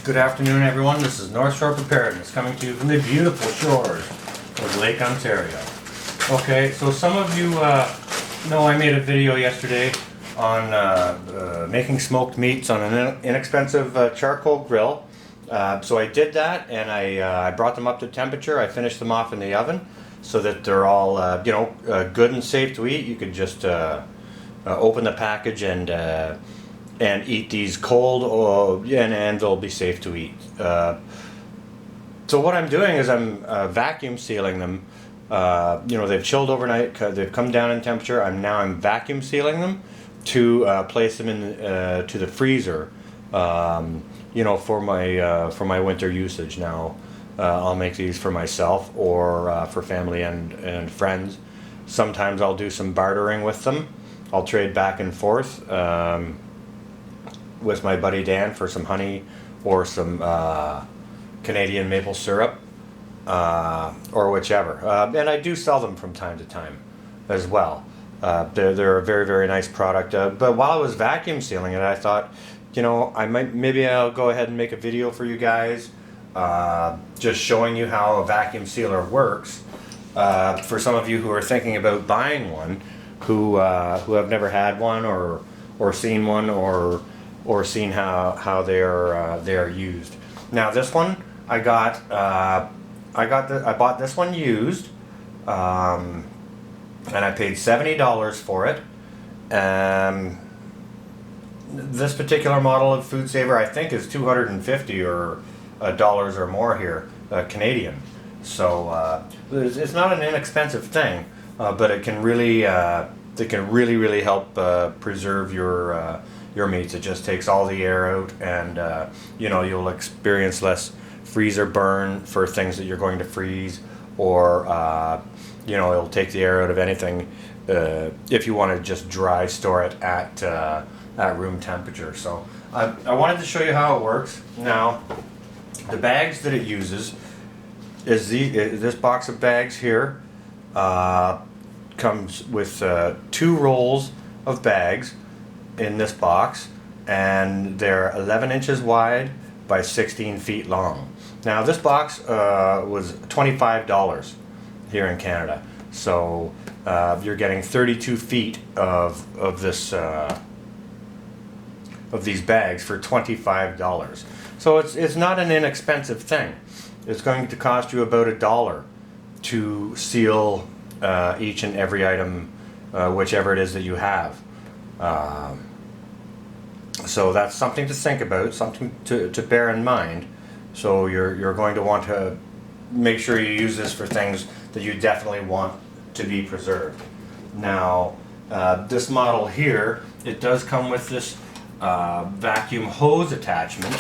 Good afternoon, everyone. This is North Shore Preparedness coming to you from the beautiful shores of Lake Ontario. Okay, so some of you know I made a video yesterday on making smoked meats on an inexpensive charcoal grill. So I did that, and I brought them up to temperature. I finished them off in the oven so that they're all good and safe to eat. You could just open the package and eat these cold, and they'll be safe to eat. So what I'm doing is I'm vacuum sealing them. They've chilled overnight. They've come down in temperature. I'm vacuum sealing them to place them in to the freezer. For my winter usage. Now, I'll make these for myself or for family and friends. Sometimes I'll do some bartering with them. I'll trade back and forth with my buddy Dan for some honey or some Canadian maple syrup or whichever. And I do sell them from time to time as well. They're a very, very nice product. But while I was vacuum sealing it, I thought, maybe I'll go ahead and make a video for you guys, just showing you how a vacuum sealer works. For some of you who are thinking about buying one, who have never had one or seen one or seen how they are used. Now this one I bought this one used, and I paid $70 for it. This particular model of Food Saver, I think, is $250 or dollars or more here, Canadian. So it's not an inexpensive thing, but it can really help preserve your meats. It just takes all the air out, and you'll experience less freezer burn for things that you're going to freeze, or it'll take the air out of anything if you want to just dry store it at room temperature. So I wanted to show you how it works. Now, the bags that it uses is this box of bags here. Comes with 2 rolls of bags in this box, and they're 11 inches wide by 16 feet long. Now this box was $25 here in Canada, so you're getting 32 feet of this of these bags for $25. So it's not an inexpensive thing. It's going to cost you about $1 to seal each and every item, whichever it is that you have. So that's something to think about, something to bear in mind. So you're going to want to make sure you use this for things that you definitely want to be preserved. Now, this model here, it does come with this vacuum hose attachment.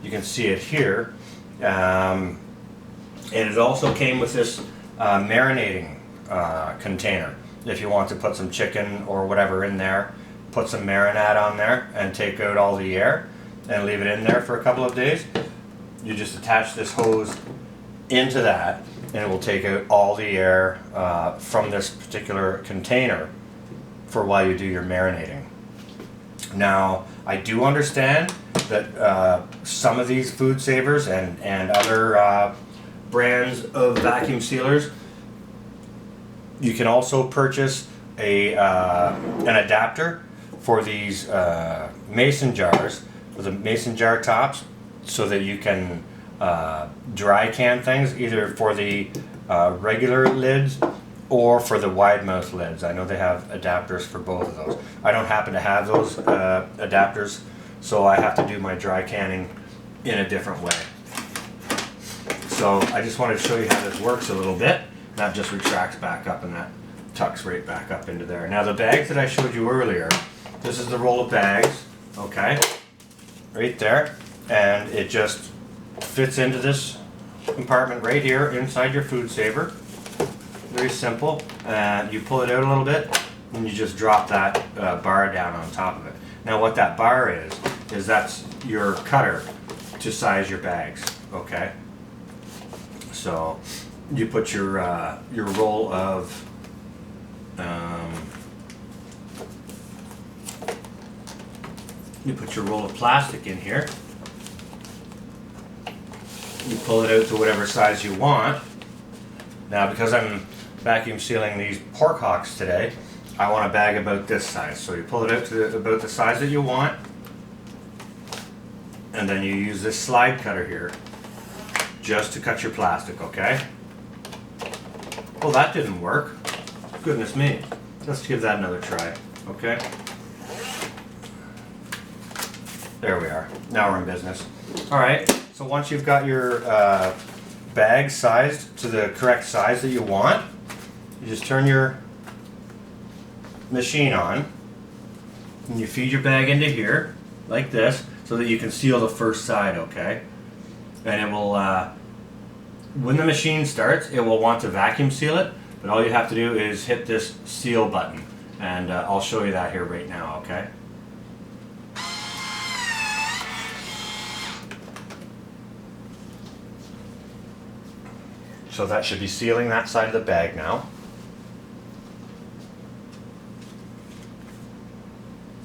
You can see it here. And it also came with this marinating container. If you want to put some chicken or whatever in there, put some marinade on there and take out all the air and leave it in there for a couple of days. You just attach this hose into that, and it will take out all the air from this particular container for while you do your marinating. Now, I do understand that some of these Food Savers and other brands of vacuum sealers, you can also purchase an adapter for these mason jars with the mason jar tops, so that you can dry can things, either for the regular lids or for the wide mouth lids. I know they have adapters for both of those. I don't happen to have those adapters, so I have to do my dry canning in a different way. So I just wanted to show you how this works a little bit. That just retracts back up, and that tucks right back up into there. Now the bags that I showed you earlier, this is the roll of bags, okay, right there, and it just fits into this compartment right here inside your Food Saver. Very simple. You pull it out a little bit, and you just drop that bar down on top of it. Now what that bar is that's your cutter to size your bags, okay? So you put your roll of you put your roll of plastic in here, You pull it out to whatever size you want. Now, because I'm vacuum sealing these pork hocks today, I want a bag about this size. So you pull it out to about the size that you want, and then you use this slide cutter here just to cut your plastic, okay? Well, that didn't work. Goodness me. Let's give that another try, okay? There we are. Now we're in business. All right, so once you've got your bag sized to the correct size that you want, you just turn your machine on and you feed your bag into here like this so that you can seal the first side, okay? And it will, when the machine starts, it will want to vacuum seal it, but all you have to do is hit this seal button, and I'll show you that here right now, okay? So that should be sealing that side of the bag now.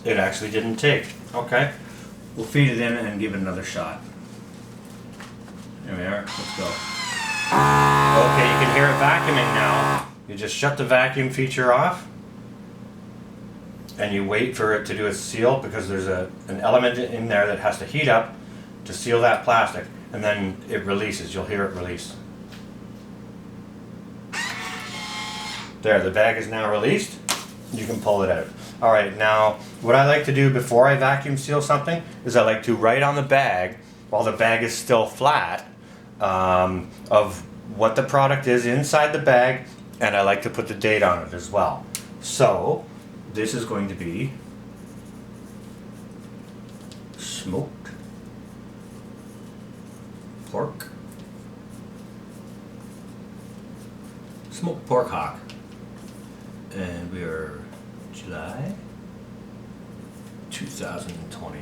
It actually didn't take. Okay. We'll feed it in and give it another shot. There we are. Let's go. Okay, you can hear it vacuuming now. You just shut the vacuum feature off and you wait for it to do its seal, because there's an element in there that has to heat up to seal that plastic, and then it releases. You'll hear it release. There, the bag is now released. You can pull it out. All right, now what I like to do before I vacuum seal something is I like to write on the bag, while the bag is still flat, of what the product is inside the bag, and I like to put the date on it as well. So this is going to be smoked pork, smoked pork hock. And we are July 2020.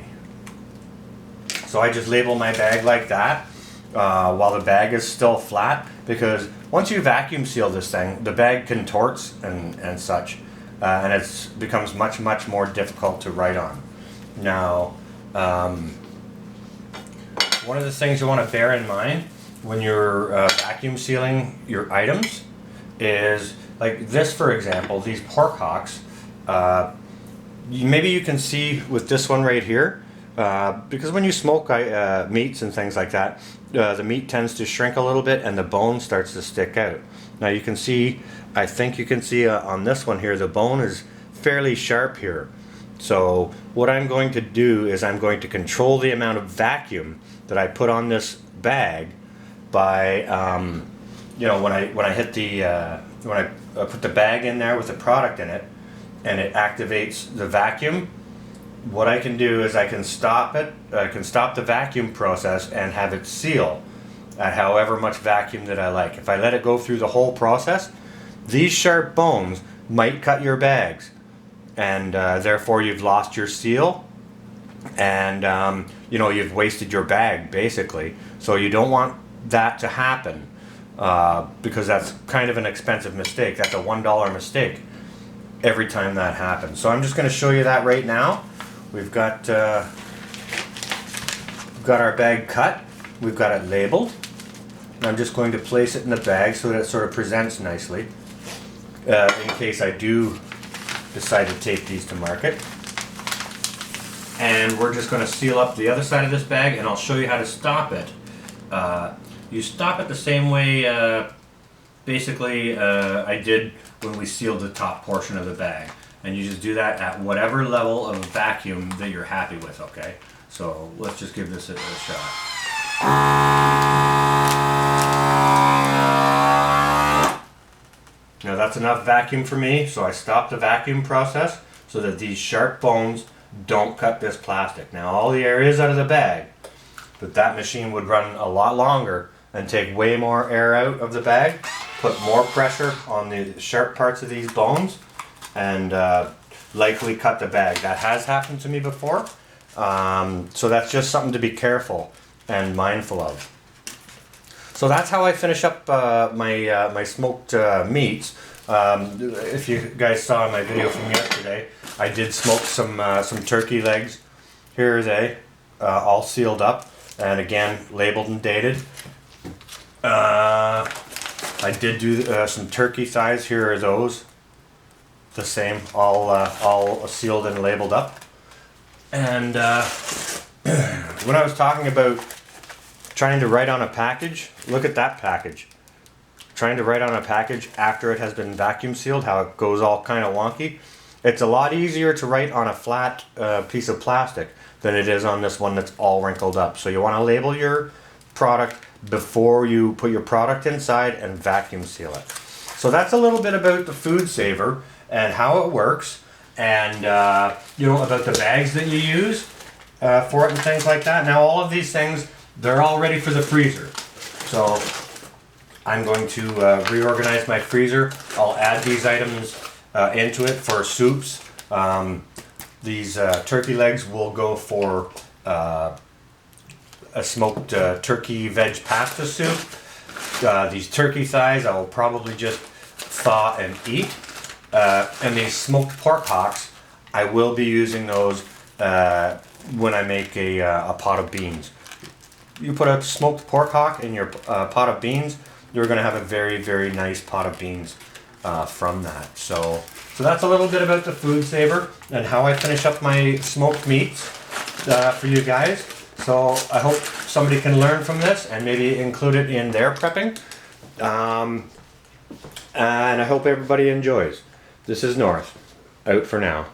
So I just label my bag like that while the bag is still flat, because once you vacuum seal this thing, the bag contorts and such, and it becomes much more difficult to write on. Now, one of the things you want to bear in mind when you're vacuum sealing your items is, like this, for example, these pork hocks, maybe you can see with this one right here, because when you smoke meats and things like that, the meat tends to shrink a little bit and the bone starts to stick out. Now you can see, I think you can see on this one here, the bone is fairly sharp here. So what I'm going to do is I'm going to control the amount of vacuum that I put on this bag by, you know, when I hit the when I put the bag in there with the product in it, and it activates the vacuum, what I can do is I can stop it. I can stop the vacuum process and have it seal at however much vacuum that I like. If I let it go through the whole process, these sharp bones might cut your bags, and therefore you've lost your seal, and you know, you've wasted your bag basically. So you don't want that to happen, because that's kind of an expensive mistake. That's a $1 mistake every time that happens. So I'm just going to show you that right now. We've got our bag cut. We've got it labeled. And I'm just going to place it in the bag so that it sort of presents nicely, in case I do decide to take these to market. And we're just going to seal up the other side of this bag, and I'll show you how to stop it. You stop it the same way basically I did when we sealed the top portion of the bag. And you just do that at whatever level of vacuum that you're happy with, okay? So let's just give this a shot. Now that's enough vacuum for me, so I stopped the vacuum process so that these sharp bones don't cut this plastic. Now all the air is out of the bag, but that machine would run a lot longer and take way more air out of the bag, put more pressure on the sharp parts of these bones, and likely cut the bag. That has happened to me before, so that's just something to be careful and mindful of. So that's how I finish up my smoked meats. If you guys saw my video from yesterday, I did smoke some turkey legs. Here are they, all sealed up, and again labeled and dated. I did do some turkey thighs. Here are those. The same, all sealed and labeled up. And when I was talking about trying to write on a package, look at that package. Trying to write on a package after it has been vacuum sealed, how it goes all kind of wonky. It's a lot easier to write on a flat piece of plastic than it is on this one that's all wrinkled up. So you want to label your product before you put your product inside and vacuum seal it. So that's a little bit about the Food Saver and how it works, and you know, about the bags that you use for it and things like that. Now all of these things, they're all ready for the freezer. So I'm going to reorganize my freezer. I'll add these items into it for soups. These turkey legs will go for a smoked turkey veg pasta soup. These turkey thighs I will probably just thaw and eat. And these smoked pork hocks, I will be using those when I make a pot of beans. You put a smoked pork hock in your pot of beans, you're going to have a very, very nice pot of beans from that. So that's a little bit about the Food Saver and how I finish up my smoked meats for you guys. So I hope somebody can learn from this and maybe include it in their prepping. And I hope everybody enjoys. This is North, out for now.